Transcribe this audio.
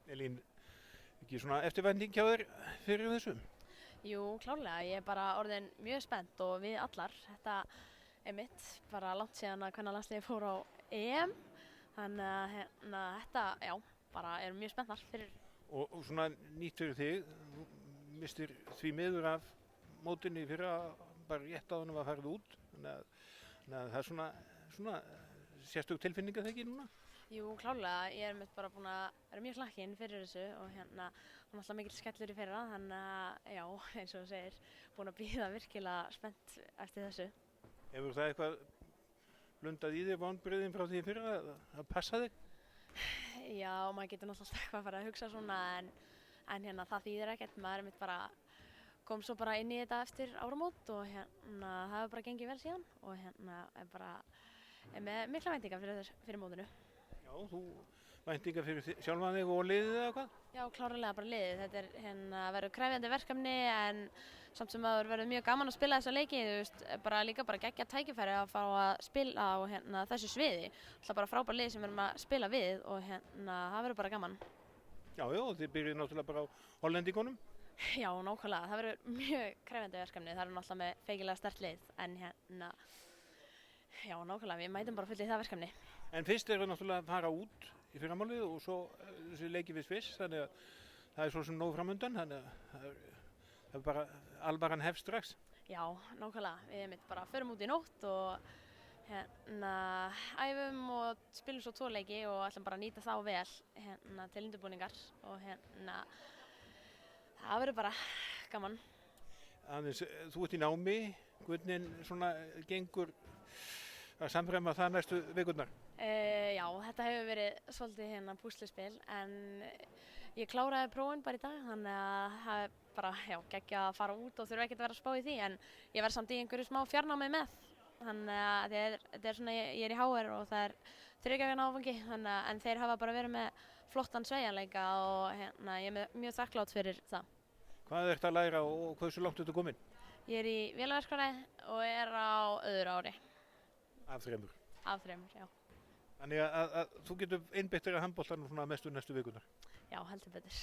Elín, ekki svona eftirvænting hjá þér fyrir þessu? Jú, klárlega, ég er bara orðin mjög spennt og við allar. Þetta er mitt, bara langt síðan að kvennalandsliðið fór á EM. Þannig að þetta, já, bara erum mjög spenntar fyrir. Og svona nýtt fyrir þig, þú mistir því miður af mótinni í fyrra bara rétt áður en var farið út. Þannig að það er svona sérstök tilfinning að það ekki núna? Jú, klárlega, ég er mitt bara búin að vera mjög hlakkinn fyrir þessu og var náttúrulega mikill skellur í fyrra, þannig að já, eins og þú segir, búin að bíða virkilega spennt eftir þessu. Hefur það eitthvað blundað í þig vonbrigðin frá því fyrra að passa þig? Já, maður getur náttúrulega eitthvað að fara að hugsa svona en það þýðir ekkert, maður er mitt bara kom svo bara inn í þetta eftir áramót og það hefur bara gengið vel síðan og er með mikla væntingar fyrir mótinu. Já, þú væntingar fyrir sjálfan þig og liðið eða hvað? Já, klárlega bara liðið. Þetta er verður krefjandi verkefni en samt sem áður verður mjög gaman að spila þessa leiki, þú veist, líka geggjað tækifæri að fá að spila á þessu sviði. Alltaf bara frábær lið sem við erum að spila við og það verður bara gaman. Já, þið byrjuð náttúrulega bara á Hollendingunum. Já, nákvæmlega. Það verður mjög krefjandi verkefni. Það eru náttúrulega með feikilega sterkt lið en já, nákvæmlega, við mætum bara full í það verkefni. En fyrst erum við náttúrulega að fara út í fyrramálið og svo þessi leiki við Sviss, þannig að það er svo sem nóg framundan, þannig að það er bara alvaran hefst strax. Já, nákvæmlega, við bara förum út í nótt og æfum og spilum svo 2 leiki og ætlum bara að nýta þá vel til undirbúningar og það verður bara gaman. Aðeins, þú ert í námi, hvernig svona gengur að samræma það næstu vikurnar? Já, þetta hefur verið svolítið púsluspil en ég kláraði prófin bara í dag þannig að það er bara geggjað að fara út og þurfa ekkert að vera að spá í því en ég verð samt í einhverju smá fjarnámi með þannig að þetta er svona, ég er í HR og það er 3 vikna áfangi en þeir hafa bara verið með flottan sveigjanleika og ég er mjög þakklátt fyrir það. Hvað ertu að læra og hversu langt ertu komin? Ég er í vélaverkfræði og er á öðru ári. Af 3? Af 3, já. Þannig að þú getur einbeitt þér að handboltanum svona mestu næstu vikunar? Já, heldur betur.